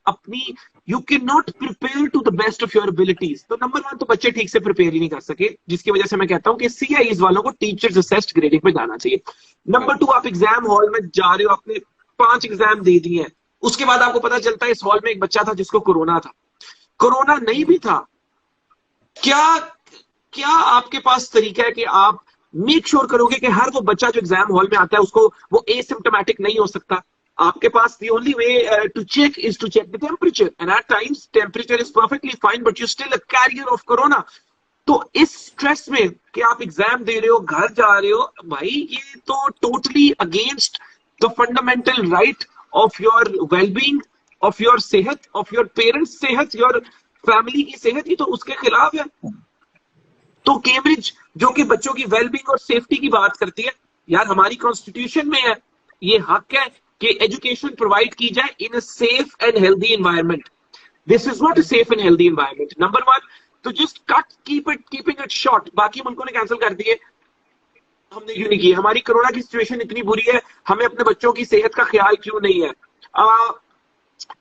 अपनी you can not prepare to the best of your abilities. तो number 1 तो बच्चे ठीक से प्रिपेयर ही नहीं कर सके, जिसकी वजह से मैं कहता हूं कि CIEs वालों को टीचर्स असेस्ड ग्रेडिंग पे जाना चाहिए। नंबर 2, आप एग्जाम हॉल में जा रहे हो, आपने 5 एग्जाम दे दिए हैं, उसके बाद आपको पता चलता है इस हॉल में एक बच्चा था जिसको कोरोना था, कोरोना नहीं भी था, क्या क्या आपके पास तरीका है कि आप मेक श्योर करोगे कि हर वो बच्चा जो एग्जाम हॉल में आता है उसको वो एसिम्प्टोमेटिक नहीं हो सकता? आपके पास the only way to check is to check the temperature, and at times temperature is perfectly fine but you're still a carrier of corona. तो इस स्ट्रेस में कि आप एग्जाम दे रहे हो, घर जा रहे हो, भाई ये तो totally against the fundamental right of your wellbeing, of your सेहत, ऑफ योर पेरेंट्स सेहत, योर फैमिली की सेहत, ये तो उसके खिलाफ है। तो कैम्ब्रिज जो कि बच्चों की वेलबींग और सेफ्टी की बात करती है, यार हमारी कॉन्स्टिट्यूशन में है, ये हक है कि एजुकेशन प्रोवाइड की जाए in a safe and healthy environment. This is not a safe and healthy environment, number 1। तो just cut keeping it short. बाकी मुल्कों ने कैंसिल कर दिए, हमने क्यों नहीं किया? हमारी कोरोना की सिचुएशन इतनी बुरी है, हमें अपने बच्चों की सेहत का ख्याल क्यों नहीं है?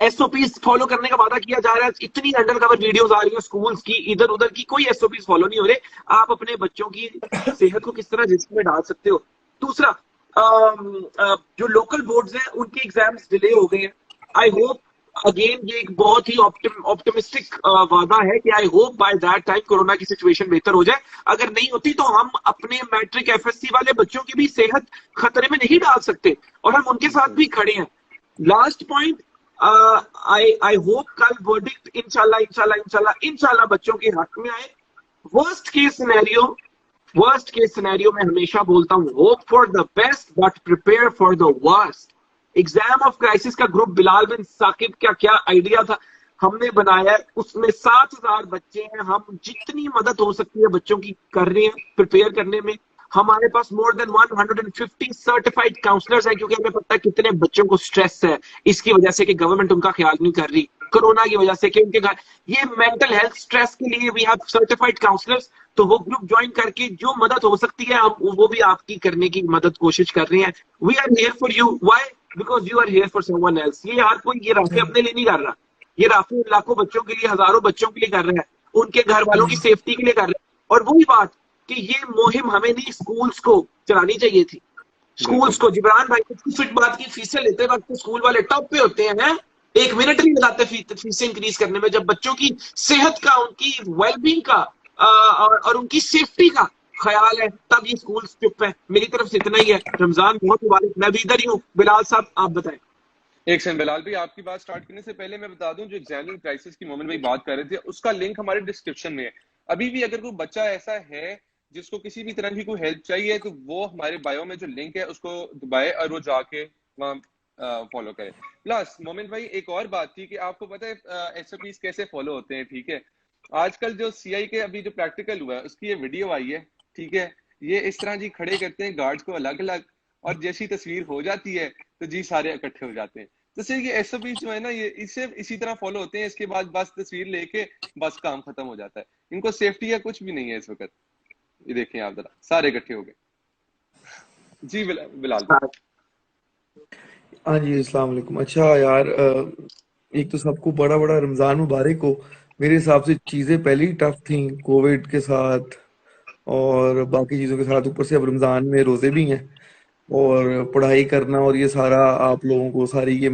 SOPs फॉलो करने का वादा किया जा रहा है, इतनी अंडर कवर वीडियोस आ रही है स्कूल्स की, इधर उधर की, कोई SOPs फॉलो नहीं हो रहे। आप अपने बच्चों की सेहत को किस तरह रिस्क में डाल सकते हो? दूसरा, जो लोकल बोर्ड्स हैं उनके एग्जाम्स डिले हो गए हैं। आई होप, अगेन ये एक बहुत ही ऑप्टिमिस्टिक वादा है कि I hope by that time corona की सिचुएशन बेहतर हो जाए। अगर नहीं होती तो हम अपने मैट्रिक FSC वाले बच्चों की भी सेहत खतरे में नहीं डाल सकते, और हम उनके साथ भी खड़े हैं। लास्ट पॉइंट, आई होप कल वर्डिक्ट इंशाल्लाह इंशाल्लाह इंशाल्लाह इंशाल्लाह बच्चों के हक में आए। वर्स्ट केस सिनेरियो में हमेशा बोलता हूं, hope for the best but prepare for the worst. Exam of crisis का ग्रुप बिलाल बिन साकिब का क्या आइडिया था, हमने बनाया है, उसमें 7000 बच्चे हैं। हम जितनी मदद हो सकती है बच्चों की कर रहे हैं प्रिपेयर करने में। हमारे पास मोर देन 150 सर्टिफाइड काउंसलर्स है, क्योंकि हमें पता है कितने बच्चों को स्ट्रेस है इसकी वजह से कि गवर्नमेंट उनका ख्याल नहीं कर रही, कोरोना की वजह से कि उनके घर ये मेंटल हेल्थ स्ट्रेस के लिए वी हैव सर्टिफाइड काउंसलर्स। तो वो ग्रुप ज्वाइन करके जो मदद हो सकती है हम वो भी आपकी करने की मदद कोशिश कर रहे हैं। We are here for you, why? Because you are here for someone else. ये हर कोई ये राफी अपने लिए नहीं कर रहा, ये राफी लाखों बच्चों के लिए, हजारों बच्चों के लिए कर रहा है, उनके घर वालों की सेफ्टी के लिए कर रहा है। और वही बात कि ये मुहिम हमें नहीं स्कूल्स को चलानी चाहिए थी। स्कूल्स को, जिब्रान भाई फिट बात की फीसें लेते वक्त स्कूल वाले टॉप पे होते हैं, एक मिनट नहीं लगाते फीसें इंक्रीज करने में। जब बच्चों की सेहत का, उनकी वेलबींग का और उनकी सेफ्टी का ख्याल है तब ये स्कूल चुप है। मेरी तरफ से इतना ही है। रमजान बहुत मुबारक। मैं भी इधर ही हूँ। बिलाल साहब आप बताएं। एक सेकंड बिलाल भाई, आपकी बात स्टार्ट करने से पहले मैं बता दूं, जो एग्जाम क्राइसिस की मोमेंट भाई बात कर रहे थे उसका लिंक हमारे डिस्क्रिप्शन में है। अभी भी अगर कोई बच्चा ऐसा है जिसको किसी भी तरह की कोई हेल्प चाहिए तो वो हमारे बायो में जो लिंक है उसको दबाए और वो जाके वहाँ फॉलो करे। प्लस मोमेंट भाई एक और बात थी कि आपको पता है SOPs कैसे फॉलो होते हैं, ठीक है? आजकल जो CI के अभी जो प्रैक्टिकल हुआ है उसकी ये वीडियो आई है, ठीक है? ये इस तरह जी खड़े करते हैं गार्ड्स को अलग अलग, और जैसी तस्वीर हो जाती है तो जी सारे इकट्ठे हो जाते हैं। तो ये SOPs जो है ना, ये इससे इसी तरह फॉलो होते हैं। इसके बाद बस तस्वीर लेके बस काम खत्म हो जाता है। इनको सेफ्टी या कुछ भी नहीं है इस वक्त। ये देखें आप जरा, सारे इकट्ठे हो गए। जी बिलाल। हाँ जी, अस्सलाम वालेकुम। अच्छा यार, एक तो सबको बड़ा बड़ा रमजान मुबारक हो। मेरे हिसाब से चीजें पहले ही टफ थी कोविड के साथ और बाकी चीजों के साथ, ऊपर से अब रमजान में रोजे भी हैं और पढ़ाई करना, और ये सारा आप लोगों को सारी ये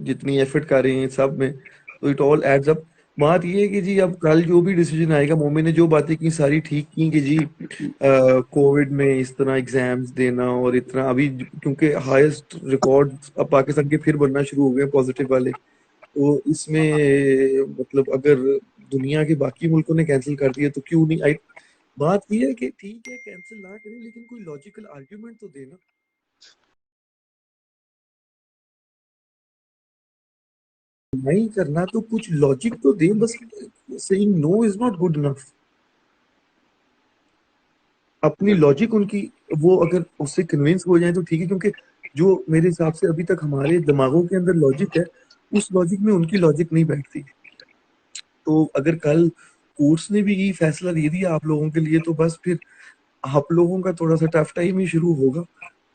जितनी एफर्ट कर रहे हैं सब में, तो इट ऑल एड्स अप। बात ये है कि जी अब कल जो भी डिसीजन आएगा, मोमिन ने जो बातें की सारी ठीक की कि जी कोविड में इस तरह एग्जाम्स देना और इतना, अभी क्योंकि हाईएस्ट रिकॉर्ड अब पाकिस्तान के फिर बनना शुरू हो गए पॉजिटिव वाले, तो इसमें मतलब अगर दुनिया के बाकी मुल्कों ने कैंसिल कर दिया तो क्यों नहीं? आई बात ये है कि ठीक है कैंसिल ना करें, लेकिन कोई लॉजिकल आर्ग्यूमेंट तो देना। नहीं करना तो कुछ लॉजिक तो दे, बस saying no is not good enough. अपनी लॉजिक उनकी वो अगर उससे कन्विंस हो जाए तो ठीक है, क्योंकि जो मेरे हिसाब से अभी तक हमारे दिमागों के अंदर लॉजिक है, उस लॉजिक में उनकी लॉजिक नहीं बैठती। तो अगर कल कोर्ट्स ने भी ये फैसला दे दिया आप लोगों के लिए, तो बस फिर आप लोगों का थोड़ा सा टफ टाइम ही शुरू होगा,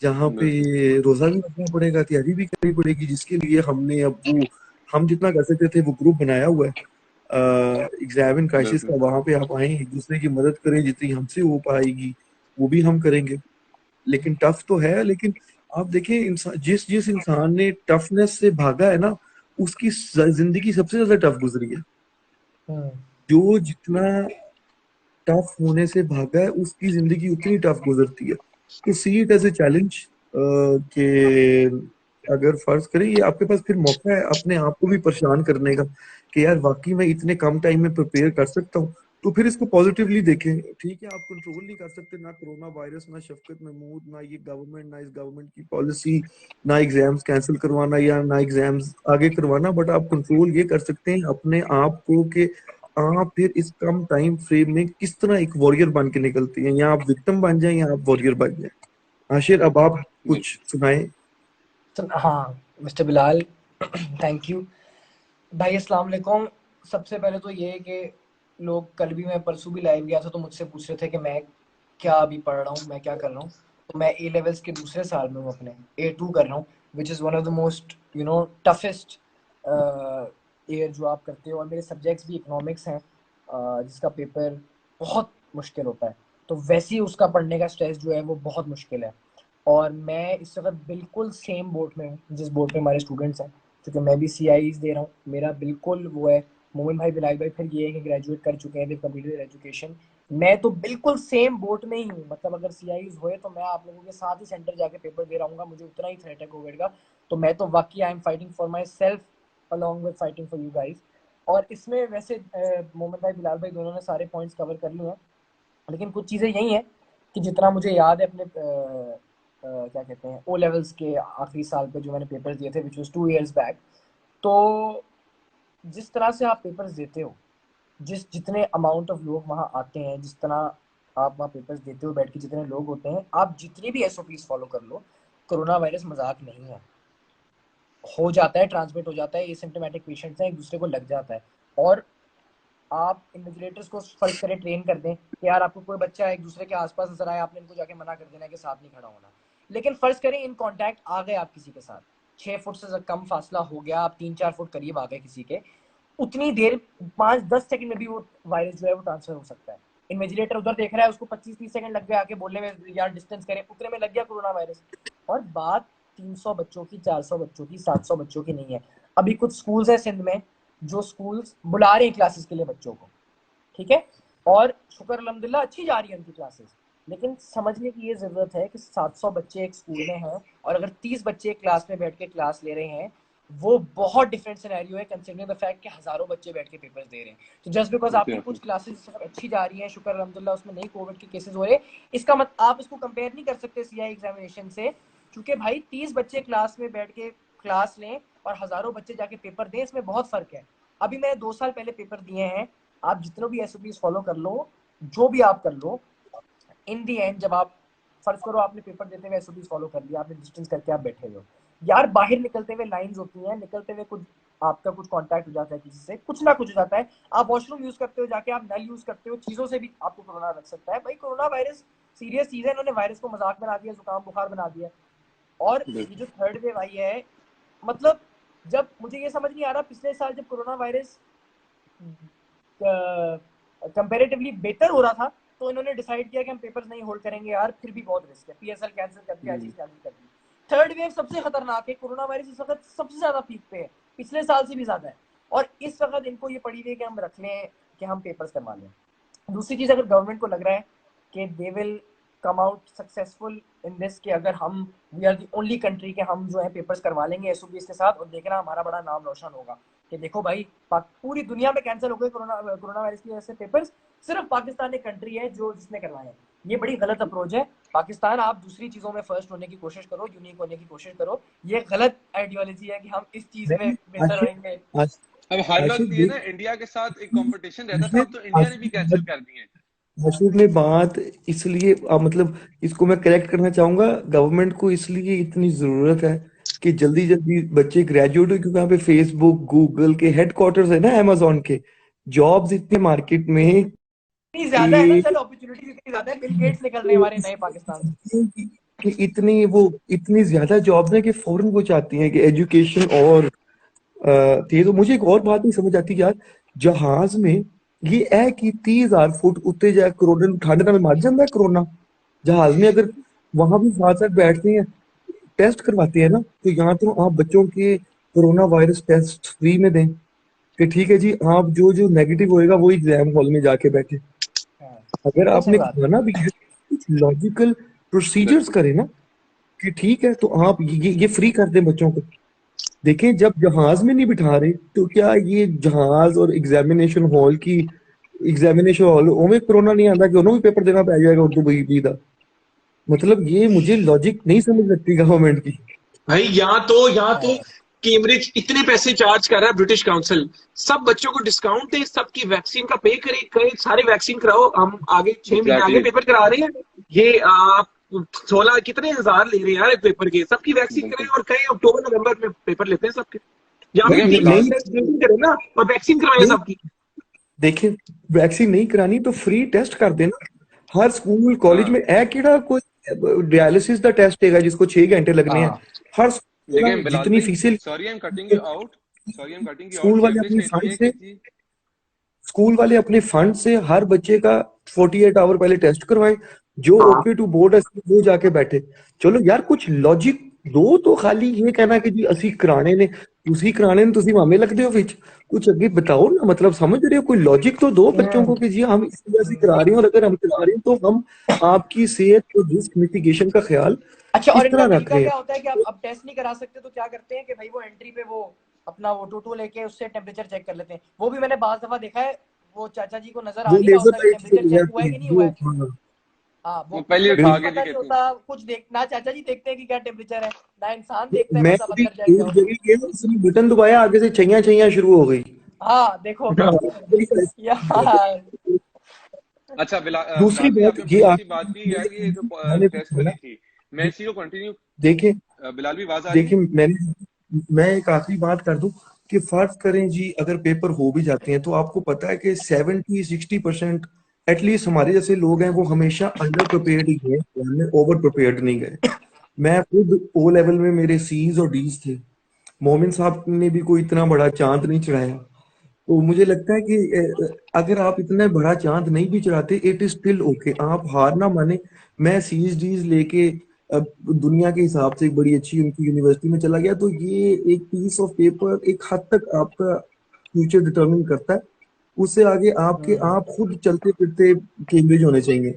जहाँ पे रोजा भी रखना पड़ेगा, तैयारी भी करनी पड़ेगी, जिसके लिए हमने अब वो हम जितना कर सकते थे वो ग्रुप बनाया हुआ है एग्जाम इन क्राइसिस का, बिल्कुल वहां पे आप आए, एक दूसरे की मदद करें, जितनी हमसे हो पाएगी वो भी हम करेंगे। लेकिन टफ तो है, लेकिन आप देखें इंसान, जिस जिस इंसान ने टफनेस से भागा है ना, उसकी जिंदगी सबसे ज्यादा टफ गुजरी है। हम्म, जो जितना टफ होने से भागा है उसकी जिंदगी उतनी टफ गुजरती है। तो see it as a challenge कि अगर फर्ज करें ये आपके पास फिर मौका है अपने आप को भी परेशान करने का कि यार वाकई मैं इतने कम टाइम में प्रिपेयर कर सकता हूँ, तो फिर इसको पॉजिटिवली देखें। ठीक है, आप कंट्रोल नहीं कर सकते ना कोरोना वायरस, ना शफकत महमूद, ना ये गवर्नमेंट, ना इस गवर्नमेंट की पॉलिसी, ना एग्जाम्स कैंसिल करवाना या ना एग्जाम्स आगे करवाना, बट आप कंट्रोल ये कर सकते हैं अपने आप को कि आप फिर इस कम टाइम फ्रेम में किस तरह एक वॉरियर बन के निकलती हैं, या आप विक्टिम बन जाएं या आप वॉरियर बन जाएं। आशिर, अब आप जी कुछ सुनाएं। तो हाँ मिस्टर बिलाल, थैंक यू भाई। अस्सलाम वालेकुम। सबसे पहले तो ये है कि लोग, कल भी मैं परसों भी लाइव गया था तो मुझसे पूछ रहे थे कि मैं क्या अभी पढ़ रहा हूँ, मैं क्या कर रहा हूँ। तो मैं ए लेवल्स के दूसरे साल में हूँ, अपने A2 कर रहा हूँ, which is one of the most toughest year जो आप करते हो। और मेरे सब्जेक्ट्स भी इकोनॉमिक्स हैं, जिसका पेपर बहुत मुश्किल होता है। तो वैसे ही उसका पढ़ने का स्ट्रेस जो है वो बहुत मुश्किल है। और मैं इस वक्त बिल्कुल सेम बोट में हूँ जिस बोट में हमारे स्टूडेंट्स हैं, क्योंकि मैं भी CIEs दे रहा हूँ। मेरा बिल्कुल वो है, मोमिन भाई, बिलाल भाई फिर ये है कि ग्रेजुएट कर चुके हैं, कंप्लीटेड एजुकेशन। मैं तो बिल्कुल सेम बोट में ही हूँ। मतलब अगर CIEs हुए तो मैं आप लोगों के साथ ही सेंटर जाके पेपर दे रहा हूँ, मुझे उतना ही थ्रेट है कोविड का। तो मैं तो वाकई I am fighting for my self along with fighting for you guys. और इसमें वैसे मोमिन भाई, बिलाल भाई दोनों ने सारे पॉइंट्स कवर कर लिए हैं, लेकिन कुछ चीज़ें यही हैं कि जितना मुझे याद है अपने क्या कहते हैं, O लेवल्स के आखिरी साल पे जो मैंने पेपर दिए थे, विच वाज 2 years बैक। तो जिस तरह से आप पेपर्स देते हो, जितने अमाउंट ऑफ लोग वहाँ आते हैं, जिस तरह आप वहाँ पेपर्स देते हो बैठ के, जितने लोग होते हैं, आप जितनी भी SOPs फॉलो कर लो, कोरोना वायरस मजाक नहीं है। हो जाता है, ट्रांसमिट हो जाता है, एसिम्प्टोमेटिक पेशेंट्स हैं, एक दूसरे को लग जाता है। और आप इन्विजिलेटर्स को फर्ज करें ट्रेन कर दें कि यार आपको कोई बच्चा एक दूसरे के आसपास नजर आया, आपने इनको जाके मना कर देना है कि साथ नहीं खड़ा होना। लेकिन फर्ज करें इन कांटेक्ट आ गए आप किसी के साथ, 6 फुट से कम फासला हो गया, आप 3-4 फुट करीब आ गए किसी के, उतनी देर 5-10 सेकंड में भी वो वायरस जो है वो ट्रांसफर हो सकता है। इन्विजिलेटर उधर देख रहा है, उसको 25-30 सेकंड लग गए आके बोलने में यार डिस्टेंस करें, उतने में लग गया कोरोना वायरस। और बात 300 बच्चों की, 400 बच्चों की, 700 बच्चों की नहीं है। अभी कुछ स्कूल्स है सिंध में जो स्कूल्स बुला रहे हैं क्लासेस के लिए बच्चों को, ठीक है, और शुक्र अल्हम्दुलिल्लाह अच्छी जा रही है उनकी क्लासेस। लेकिन समझने की ये जरूरत है कि 700 बच्चे एक स्कूल में हैं, और अगर 30 बच्चे एक क्लास में बैठ के क्लास ले रहे हैं, वो बहुत डिफरेंट सिनेरियो है कंसिडरिंग द फैक्ट कि हजारों बच्चे बैठ के पेपर्स दे रहे हैं। तो जस्ट बिकॉज आपकी कुछ क्लासेस अच्छी जा रही हैं, शुक्र अल्हम्दुलिल्लाह उसमें नहीं कोविड के केसेस हो रहे, इसका आप इसको कंपेयर नहीं कर सकते CI एग्जामिनेशन से। क्योंकि भाई 30 बच्चे क्लास में बैठ के क्लास लें और हजारों बच्चे जाके पेपर दें, इसमें बहुत फर्क है। अभी मैंने 2 साल पहले पेपर दिए हैं, आप जितने भी SOPs फॉलो कर लो, जो भी आप कर लो, इन दी एंड जब आप फर्ज करो आपने पेपर देते हुए SOPs फॉलो कर लिया, आपने डिस्टेंस करके आप बैठे हो, यार बाहर निकलते हुए लाइंस होती हैं, निकलते हुए कुछ आपका कुछ कांटेक्ट हो जाता है किसी से, कुछ ना कुछ हो जाता है, आप वॉशरूम यूज करते हो जाके, आप नल यूज करते हो, चीजों से भी आपको कोरोना लग सकता है। भाई कोरोना वायरस सीरियस चीज है, इन्होंने वायरस को मजाक बना दिया, जुकाम बुखार बना दिया। और ये जो थर्ड वेव आई है, मतलब जब मुझे ये समझ नहीं आ रहा, पिछले साल जब कोरोना वायरस कंपैरेटिवली बेटर हो रहा था, तो इन्होंने डिसाइड किया कि हम पेपर्स नहीं होल्ड करेंगे यार, फिर भी बहुत रिस्क है, PSL कैंसिल कर दिया, चीज कैंसिल कर दी। थर्ड वेव सबसे खतरनाक है, कोरोना वायरस इस वक्त सबसे ज्यादा पीक पे है, पिछले साल से भी ज्यादा है। और इस वक्त इनको ये पड़ी हुई है कि हम रख लें, कि हम पेपर्स करवा लें। दूसरी चीज, अगर गवर्नमेंट को लग रहा है कि they will come out successful in this, कि अगर हम we are the only country के हम जो है पेपर्स करवा लेंगे SOPs के साथ, और देखना हमारा बड़ा नाम रोशन होगा कि देखो भाई पूरी दुनिया में कैंसिल हो गए कोरोना वायरस की वजह से पेपर्स, सिर्फ पाकिस्तान एक कंट्री है जो जिसने करवाए हैं। ये बड़ी गलत अप्रोच है। पाकिस्तान, आप दूसरी चीजों में फर्स्ट होने की कोशिश करो, यूनिक होने की कोशिश करो। ये गलत आइडियोलॉजी है कि हम इस चीज में बेहतर होंगे। अब हर वक्त ये ना इंडिया के साथ एक कंपटीशन रहता था, अब तो इंडिया ने भी कैंसिल कर दिए हैं। आशिफ ने बात इसलिए मतलब इसको मैं करेक्ट करना चाहूंगा, गवर्नमेंट को इसलिए इतनी जरूरत है कि जल्दी जल्दी बच्चे ग्रेजुएट हो, क्योंकि यहाँ पे फेसबुक गूगल के हेडक्वार्टर्स है ना, अमेजोन के, जॉब्स इतने मार्केट में इतनी ज्यादा है ना कि सर, अपॉर्चुनिटीज इतनी ज्यादा है, बिल गेट्स निकल रहे हैं हमारे नए पाकिस्तान से। कि इतनी ज्यादा जॉब्स हैं कि फौरन वो चाहती हैं कि एजुकेशन और थे। तो मुझे एक और बात नहीं समझ आती यार, जहाज में ये है कि 30,000 फुट उत्ते जाए कोरोना ठंड नाल मर जाता है कोरोना जहाज में, अगर वहां भी साथ साथ बैठते हैं टेस्ट करवाते हैं ना, तो यहाँ तो आप बच्चों के कोरोना वायरस टेस्ट फ्री में दें कि ठीक है जी, आप जो जो नेगेटिव होएगा वो एग्जाम हॉल में जाके बैठे। हाँ, अगर बिल्कुल सही आपने बात है। खाना भी है, कुछ लॉजिकल प्रोसीजर्स बिल्कुल करें ना, कि ठीक है तो आप ये फ्री कर दें बच्चों को। देखें जब जहाज में नहीं बिठा रहे तो क्या ये जहाज और एग्जामिनेशन हॉल उनमें कोरोना नहीं आता कि उन्होंने भी पेपर देना पै जाएगा उर्दू बी का। मतलब ये मुझे लॉजिक नहीं समझ लगती गवर्नमेंट की। भाई यहाँ तो हाँ कैम्ब्रिज इतने पैसे चार्ज कर रहा है, ब्रिटिश काउंसिल सब बच्चों को डिस्काउंट दे, सबकी वैक्सीन का पे करे, करे सारे वैक्सीन कराओ, हम आगे 6 महीने आगे एग्जैक्टली पेपर करा रहे हैं। ये आप 16 कितने हजार ले रहे हैं यार एक पेपर के, सबकी वैक्सीन करें बिल्कुल। और कहीं अक्टूबर नवंबर में पेपर लेते हैं सबके, या फिर नहीं तीन नहीं महीने ग्रेजुएशन करें ना और वैक्सीन करवाएं नहीं, सबकी। देखें वैक्सीन नहीं करानी तो फ्री टेस्ट कर देना हर स्कूल कॉलेज हाँ में। ए केड़ा कोई डायलिसिस का टेस्ट है जिसको 6 घंटे लगने हैं, हाँ हर स्कूल लेकिन में बिलाल जितनी भाई, फीसें sorry I am cutting you out, sorry I am cutting you school out, वाले कैम्ब्रिज अपने कहती फंड है कि से जी स्कूल वाले अपने फंड से हर बच्चे का 48 आवर पहले टेस्ट करवाए, जो हाँ ओके टू बोर्ड है वो जाके बैठे। चलो यार कुछ लॉजिक दो, तो खाली ये कहना कि जी ਅਸੀਂ कराने ने ਤੁਸੀਂ कराने ने ਤੁਸੀਂ मामे लगते हो विच, कुछ आगे बताओ ना, मतलब समझ रहे हो, कोई लॉजिक तो दो बच्चों को कि जी हम इस वजह से करा रहे हैं, और अगर हम करा रहे हैं तो हम आपकी सेहत और रिस्क मिटिगेशन का ख्याल अच्छा, और किस इनका तरह रख तरीका रहे क्या हैं। होता है कि आप अब टेस्ट नहीं करा सकते तो क्या करते हैं कि भाई वो एंट्री पे वो अपना वो टूटू लेके उससे टेम्परेचर चेक कर लेते हैं। वो भी मैंने बार दफा देखा है, वो चाचा जी को नजर आ वो नहीं रहा लेजर होता कि लाइट से टेम्परेचर चेक हुआ है गुजरती कि है नहीं हुआ जो, है। हाँ हाँ, वो वो पहले उसमें उठा कुछ के पता नहीं दिखाती हैं। होता, कुछ देख ना चाचा जी देखते हैं कि क्या टेम्परेचर है, ना इंसान देखता है मैं बस आप अभी अंदर जाके एक जाओ। जगह गया, उसने बटन दबाया आगे से छैया छैया शुरू हो गई। हाँ देखो यार। अच्छा दूसरी बिलाल भाई, बात आपने ये बड़ी अच्छी बात की यार, ये जो मैंने टेस्ट पूछा ना, वाली थी, मैं इसी को कंटिन्यू। देखें बिलाल भी आवाज आ रही है? देखें मैं एक आखिरी बात कर दूं कि फर्ज करें जी अगर पेपर हो भी जाते हैं तो आपको पता है कि 70-60% एटलीस्ट हमारे जैसे लोग हैं वो हमेशा अंडर प्रिपेयर्ड ही गए, हमने ओवर प्रिपेयर्ड नहीं गए। मैं खुद ओ लेवल में मेरे सीज और डीज थे, मोमिन साहब ने भी कोई इतना बड़ा चांद नहीं चढ़ाया। तो मुझे लगता है कि अगर आप इतना बड़ा चांद नहीं भी चढ़ाते इट इज स्टिल ओके, आप हार ना माने। मैं सीज डीज लेके दुनिया के हिसाब से एक बड़ी अच्छी उनकी यूनिवर्सिटी में चला गया, तो ये एक पीस ऑफ पेपर एक हद तक आपका फ्यूचर डिटरमिन करता है। उससे आगे आपके आप खुद चलते फिरते कैम्ब्रिज होने चाहिए।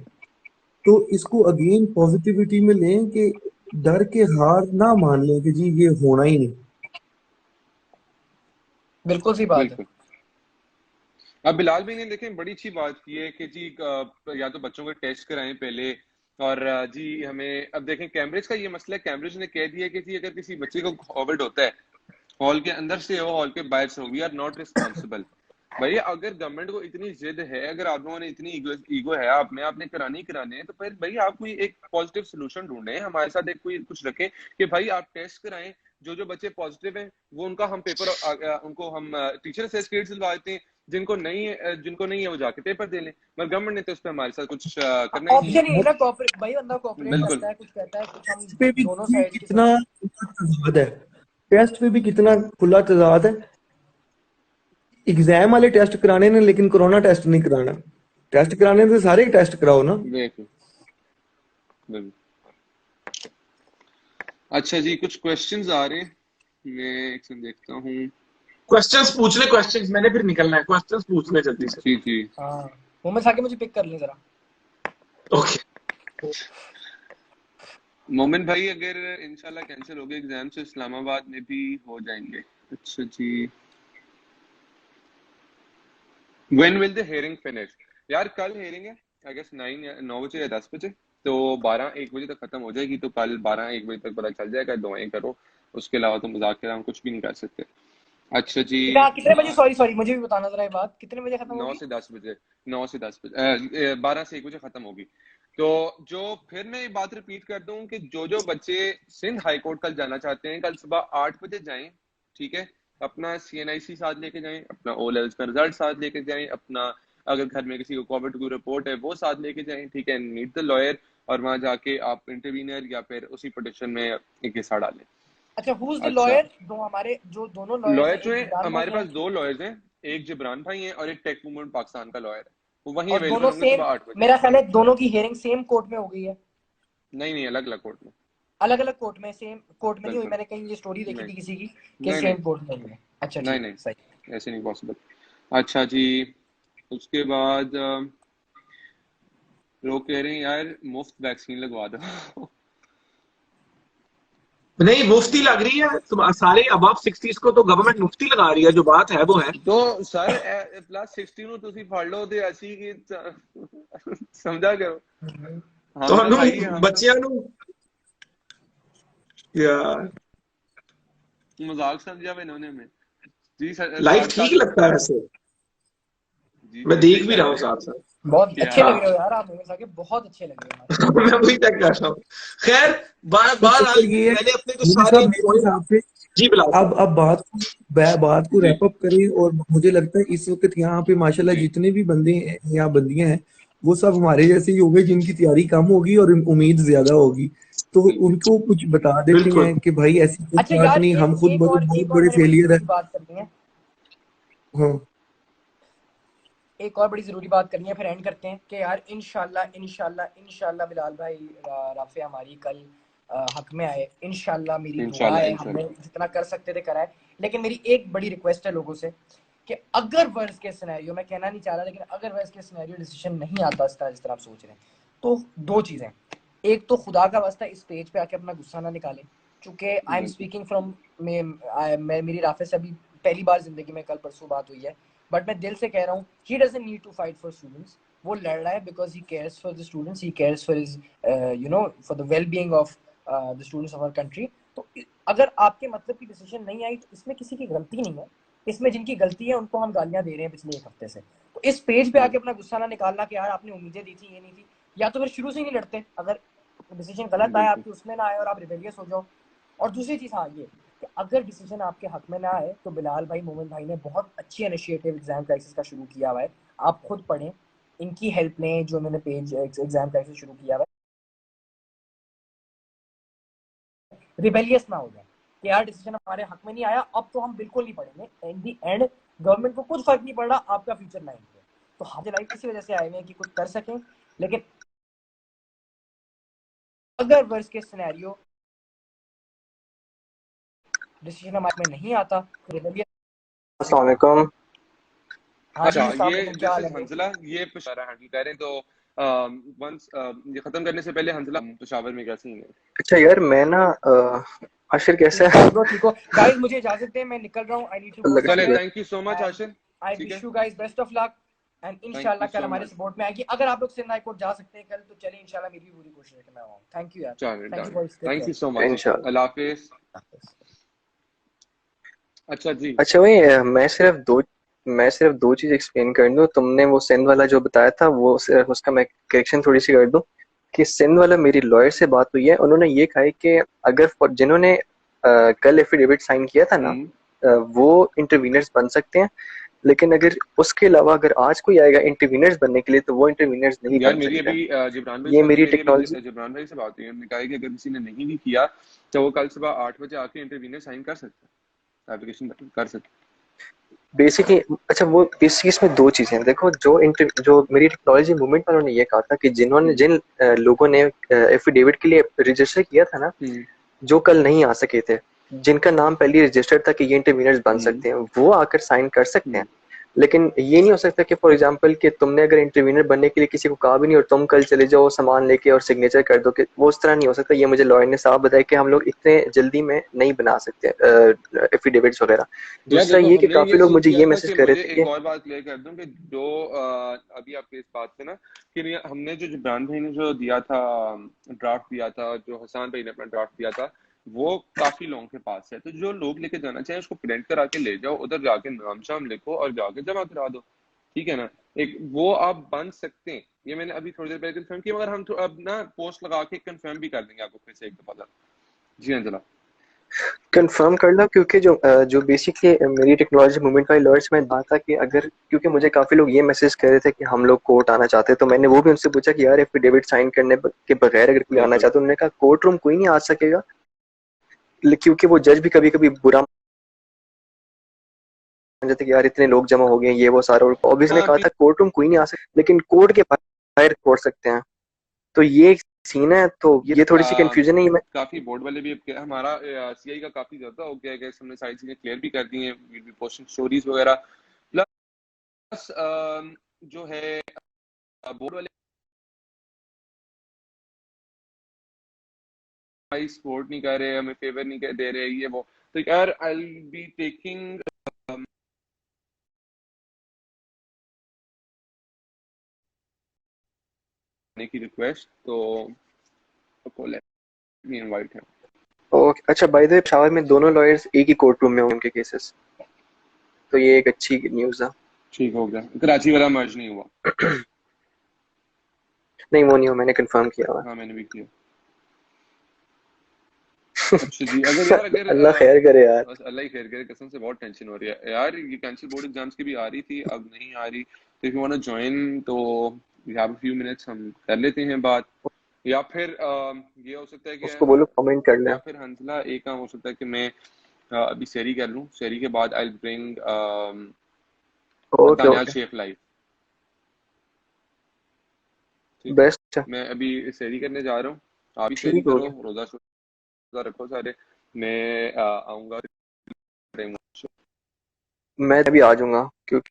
तो इसको अगेन पॉजिटिविटी में लें कि डर के हार ना मान लें कि जी ये होना ही नहीं। बिल्कुल सी बात है। बिल्कुल। अब बिलाल भाई ने देखें बड़ी अच्छी बात की है कि जी या तो बच्चों के टेस्ट कराएं पहले, और जी हमें अब देखें कैम्ब्रिज का ये मसला है, कैम्ब्रिज ने कह दिया कि जी अगर किसी बच्चे को कोविड होता है, हॉल के अंदर से हो हॉल के बाहर से हो, वी आर नॉट रिस्पॉन्सिबल। भैया अगर गवर्नमेंट को इतनी जिद है, अगर आप लोगों ने इतनी ईगो है आप में, आपने कराने ही कराने हैं, तो फिर भैया आप कोई एक पॉजिटिव सोल्यूशन ढूंढे, हमारे साथ एक कोई कुछ रखें कि भाई आप टेस्ट कराएं, जो बच्चे पॉजिटिव हैं वो उनका हम पेपर उनको हम टीचर से स्क्रीन दिलवा देते हैं, जिनको नहीं है वो जाके पेपर दे लें। मगर गवर्नमेंट ने तो उस पर हमारे साथ कुछ करना ही नहीं है। ऑप्शन ही नहीं ना, कॉपरेट भाई, बंदा कॉपरेट बिल्कुल करता है, कुछ कहता है, कुछ हम पे भी दोनों भी साइड की कितना सुनते तजाद है, टेस्ट पे भी कितना खुला तजाद है। एग्जाम वाले टेस्ट कराने ने लेकिन कोरोना टेस्ट नहीं कराना। टेस्ट कराने तो सारे ही टेस्ट कराओ ना। बिल्कुल बिल्कुल। अच्छा जी, कुछ क्वेश्चंस आ रहे हैं, मैं एक से देखता हूँ। क्वेश्चंस पूछ ले, क्वेश्चंस मैंने फिर निकलना है, क्वेश्चंस पूछ ले जल्दी से। जी जी। हैं। हाँ, मोहम्मद साकिब मुझे पिक कर लें जरा। ओके। मोमिन भाई अगर इंशाल्लाह कैंसिल हो गए एग्जाम से इस्लामाबाद में भी हो जाएंगे। अच्छा जी, when will the hearing finish? यार कल हियरिंग है, आई गेस 9 बजे या 10 बजे, तो 12-1 बजे तक खत्म हो जाएगी, तो कल 12-1 बजे तक पता चल जाएगा, दुआएं करो, उसके अलावा तो मुज़ाकिरा हम कुछ भी नहीं कर सकते। अच्छा जी, कितने बजे, सॉरी सॉरी मुझे भी बताना जरा ये बात, कितने बजे खत्म 9 होगी? से 10 बजे, 9 से 10 बजे, 12 से 1 बजे खत्म होगी। तो जो फिर मैं ये बात रिपीट कर दूं कि जो बच्चे सिंध हाई कोर्ट कल जाना चाहते हैं, कल सुबह 8 बजे जाएं, ठीक है, अपना CNIC साथ लेके जाएं, अपना O लेवल्स का रिजल्ट साथ लेके जाएं, अपना अगर घर में किसी को कोविड की रिपोर्ट है वो साथ लेके जाएं, ठीक है, मीट द लॉयर, और वहां जाके आप इंटरवीनर या फिर उसी पिटिशन में एक हिस्सा डालें। अच्छा, हु इज द अच्छा, लॉयर? दो हमारे जो दोनों लॉयर्स हैं, लॉयर जो एक है जिब्रान भाई हमारे हैं पास दो लॉयर्स हैं, एक जिब्रान भाई हैं और एक टेक मूवमेंट पाकिस्तान का लॉयर है, वो वहीं और अवेलेबल दोनों होंगे सेम, सुबह 8 बजे। मेरा ख्याल है दोनों की हियरिंग सेम कोर्ट में हो गई है। नहीं नहीं, अलग अलग कोर्ट में। अलग अलग कोर्ट में, सेम कोर्ट में नहीं हुई। बिल्कुल। मैंने कहीं ये स्टोरी देखी नहीं थी किसी की कि नहीं नहीं सेम कोर्ट में हुई है। अच्छा नहीं ठीक है, सही। नहीं, ऐसे नहीं पॉसिबल। अच्छा जी, उसके बाद लोग कह रहे हैं यार मुफ्त वैक्सीन लगवा दो। नहीं, मुफ्ती लग रही है सारे अबव 60s को तो गवर्नमेंट मुफ्ती लगा रही है, जो बात है वो है। तो सर प्लस 60 ਨੂੰ ਤੁਸੀਂ ਫੜ ਲਓ ਤੇ ਅਸੀਂ ਕੀ ਸਮਝਾ ਕਰੋ, हम तो ਤੁਹਾਨੂੰ भाई हम तो ਬੱਚਿਆਂ ਨੂੰ यार मजाक समझा हुआ इन्होंने हमें। जी लाइफ साथ ठीक साथ लगता है वैसे, जी मैं जैसे देख ही भी लग रहा हूँ रहे हैं साथ साथ। बहुत अच्छे यार। लग हाँ। रहे हो यार आप, मेरे साथ बहुत अच्छे लग रहे हो माशाल्लाह। मैं वही तक कर रहा हूँ। खैर, तो बहरहाल चक्कर ये है मैंने अपने जो मुझे सारे साहब, मेरे पॉइंट। हिसाब से जी बिलाल अब साहब। बात को जी रैप अप करें। और मुझे लगता है इस वक्त यहाँ पे माशाल्लाह जी जितने भी बंदे हैं या बंदियां हैं, वो सब हमारे जैसे ही होंगे जिनकी तैयारी कम होगी और उम्मीद ज्यादा होगी। तो बिल्कुल। उनको कुछ बता देते बिल्कुल। हैं कि भाई ऐसी कोई अच्छा बात यार, नहीं, हम खुद बहुत एक और बड़े मैंने बड़ी फेलियर है। जरूरी बात करनी है। हाँ एक और बड़ी जरूरी बात करनी है, फिर एंड करते हैं कि यार इंशाल्लाह इंशाल्लाह इंशाल्लाह बिलाल भाई राफे हमारी कल हक में आए। इंशाल्लाह मेरी दुआ इंशाल्लाह है, हमने इंशाल्लाह। जितना कर सकते थे करा है। लेकिन मेरी एक बड़ी रिक्वेस्ट है लोगों से कि अगर वर्स के सिनेरियो, मैं कहना नहीं चाह रहा, लेकिन अगर वर्स के सिनेरियो डिसीजन नहीं आता इस तरह जिस तरह आप सोच रहे हैं, तो दो चीजें। एक तो खुदा का वास्ता इस पेज पे आके अपना गुस्सा ना निकालें, चूंकि आई एम बिल्कुल स्पीकिंग फ्रॉम मैं मेरी राफे से अभी पहली बार जिंदगी में कल परसों बात हुई है, बट मैं दिल से कह रहा हूँ he doesn't need to fight for students. वो लड़ रहा है because he cares for the students, he cares for his for the well being of the students of our country. तो अगर आपके मतलब की डिसीजन नहीं आई तो इसमें किसी की गलती नहीं है। इसमें जिनकी गलती है उनको हम गालियां दे रहे हैं पिछले एक हफ्ते से। तो इस पेज पे आके अपना गुस्सा ना निकालना कि यार आपने उम्मीदें दी थी, ये नहीं थी, या तो फिर शुरू से ही नहीं लड़ते। अगर डिसीजन गलत आया बिल्कुल। आपके उसमें ना आए और आप रिबेलियस हो जाओ। और दूसरी चीज, हाँ ये कि अगर डिसीजन आपके हक में ना आए तो बिलाल भाई, मोमिन भाई ने बहुत अच्छी इनिशिएटिव एग्जाम क्राइसिस का शुरू किया हुआ है। आप खुद पढ़ें, इनकी हेल्प लें जो इन्होंने पेज एग्जाम क्राइसिस शुरू किया हुआ है। रिबेलियस ना हो जाए कि यार डिसीजन हमारे हक में नहीं आया, अब तो हम बिल्कुल नहीं पढ़ेंगे। इन दी एंड गवर्नमेंट को कुछ फर्क नहीं पड़ रहा आपका फ्यूचर लाइन पे। तो हम लाइफ इसी वजह से आए हुए हैं कि कुछ कर सकें। लेकिन अगर वर्स के सिनेरियो डिसीजन हमारे में नहीं आता तो रिबेलियस। अस्सलाम वालेकुम। हाँ अच्छा जी, अस्सलाम ये वालेकुम, क्या दिस हाल इज है ब्रो? हंजला, ये पेशारा हैंडल करें तो वंस ये खत्म करने से पहले हंजला पेशावर में कैसे हैं? अच्छा यार, मैं ना आशिर कैसा ठीक है? हो ब्रो, ठीक हो? गाइस मुझे इजाजत दें, मैं निकल रहा हूँ, आई नीड टू गो लगा चले, के somewhere. Thank you so much and Ashir. I ठीक विश है, you guys best of luck. And thank you इंशाल्लाह कल सो हमारे मच। सपोर्ट में आएगी। अगर आप लोग सिंध हाई कोर्ट जा सकते हैं कल तो चलें, इंशाल्लाह मेरी भी पूरी कोशिश है कि मैं आऊँ। थैंक यू यार, चलो thank you done, for take thank care. You so much जी, इंशाल्लाह। अल्लाह हाफिज। अच्छा जी। अच्छा भाई, मैं सिर्फ दो चीज एक्सप्लेन कर दूं। तुमने वो सिंध वाला जो बताया था, वो सिर्फ उसका मैं करेक्शन थोड़ी सी कर दूं कि सिंध वाला मेरी लॉयर से बात हुई है। उन्होंने ये कहा है कि अगर जिन्होंने कल एफिडेविट साइन किया था ना, हम्म। वो इंटरवीनर्स बन सकते हैं। लेकिन अगर उसके अलावा अगर आज कोई आएगा इंटरवीनर्स बनने के लिए तो वो इंटरवीनर्स नहीं यार बन मेरी सकता। अभी ये मेरी टेक्नोलॉजी जिब्रान भाई से बात हुई है, उन्होंने कहा है कि अगर किसी ने नहीं भी किया तो वो कल सुबह 8 बजे आके इंटरव्यूनर साइन कर सकता है, एप्लीकेशन कर सकता बेसिकली। अच्छा, वो इस चीज में दो चीजें हैं। देखो, जो मेरी टेक्नोलॉजी मूवमेंट वालों ने ये कहा था कि है। जिन लोगों ने एफिडेविट के लिए रजिस्टर किया था ना, हम्म जो कल नहीं आ सके थे, जिनका नाम पहले रजिस्टर्ड था कि ये इंटरवीनर्स बन हम्म सकते हैं, वो आकर साइन कर सकते हम्म। हैं। लेकिन ये नहीं हो सकता कि फॉर एग्जांपल कि तुमने अगर इंटरवीनर बनने के लिए किसी को कहा भी नहीं और तुम कल चले जाओ सामान लेके और सिग्नेचर कर दो, कि वो उस तरह नहीं हो सकता। ये मुझे लॉयर ने साफ बताया कि हम लोग इतने जल्दी में नहीं बना सकते एफिडेविट्स वगैरह। यार दूसरा देखो, ये कि हमने ये काफी लोग सीन मुझे किया ये था मैसेज कि कर रहे मुझे थे एक कि और बात क्लियर कर दूं कि जो अभी आपके इस बात से ना कि हमने जो जिब्रान भाई ने जो दिया था, ड्राफ्ट दिया था, जो हसान भाई ने अपना ड्राफ्ट दिया था, वो काफी लोगों के पास है। तो जो लोग लेके जाना चाहें उसको प्रिंट करा के ले जाओ, उधर जाके नाम शाम लिखो और जाके जमा करा दो। ठीक है ना, एक वो आप बन सकते हैं। ये मैंने अभी थोड़ी देर पहले कंफर्म किया, मगर हम तो अब ना पोस्ट लगा के कंफर्म भी कर देंगे आपको फिर से एक दफा। जी अंजला। कंफर्म कर लो, क्योंकि जो बेसिकली मेरी टेक्नोलॉजी मूवमेंट वाले लॉयर्स में बात था कि अगर, क्योंकि मुझे काफी लोग ये मैसेज कर रहे थे कि हम लोग कोर्ट आना चाहते हैं, तो मैंने वो भी उनसे पूछा कि यार एफिडेविट साइन करने के बगैर अगर कोई आना बिल्कुल। चाहता है, उन्होंने कहा कोर्ट रूम कोई नहीं आ सकेगा। क्योंकि वो जज भी कभी कभी बुरा मान जाते कि यार इतने लोग जमा हो गए ये वो सारा, और ऑब्वियसली ने हाँ कहा अभी था कोर्ट रूम कोई नहीं आ सकता, लेकिन कोर्ट के बाहर छोड़ सकते हैं। तो ये एक सीन है, तो ये थोड़ी सी कंफ्यूजन है। मैं काफी बोर्ड वाले भी अब हमारा सीआई का काफी ज्यादा हो गया है कि हमने सारी चीजें क्लियर भी कर दी हैं, विल बी पोस्टिंग स्टोरीज वगैरह। प्लस जो है बोर्ड वाले सपोर्ट नहीं कर रहे, हमें फेवर नहीं दे रहे, ये वो। तो यार आई विल बी टेकिंग की रिक्वेस्ट, तो let me invite him. Okay, अच्छा बाय द वे पेशावर में दोनों लॉयर्स एक ही कोर्ट रूम में होंगे उनके केसेस, तो ये एक अच्छी न्यूज़ है। ठीक हो गया, कराची वाला मर्ज नहीं हुआ। नहीं वो नहीं हो, मैंने कंफर्म किया हुआ। हाँ मैंने भी किया। अच्छा जी, अगर अल्लाह खैर करे यार। बस अल्लाह ही खैर करे, कसम से बहुत टेंशन हो रही है यार। ये कैंसिल बोर्ड एग्जाम्स की भी आ रही थी, अब नहीं आ रही। तो if you want to join तो we have a few minutes, हम कर लेते हैं बात। या फिर ये हो सकता है कि उसको बोलो कमेंट कर ले। या फिर हंसला एक काम हो सकता है कि मैं अभी सेरी कर लूँ, सेरी के बाद I will bring okay Daniyal okay, Sheikh live. ठीक है, बेस्ट है। मैं अभी सेरी करने जा रहा हूँ, आप भी सेरी ठीक हो करो, गया, रोजा रखो सारे। मैं आऊंगा, मैं अभी आ जाऊंगा, क्योंकि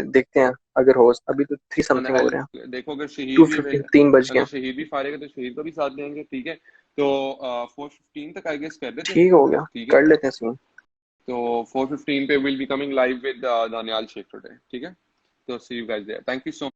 देखते हैं अगर हो, अभी तो 3 समथिंग हो रहे हैं, देखो अगर शहीद भी 2:15 3 बज अगर गए। शहीद भी फारेग है तो शहीद को भी साथ लेंगे, ठीक है। तो 4:15 तक आई गेस कर देते हैं, ठीक हो गया, ठीक है। कर लेते हैं सीन। तो 4:15 पे will be coming live with Daniyal Sheikh today, ठीक है। तो see you guys there, thank you so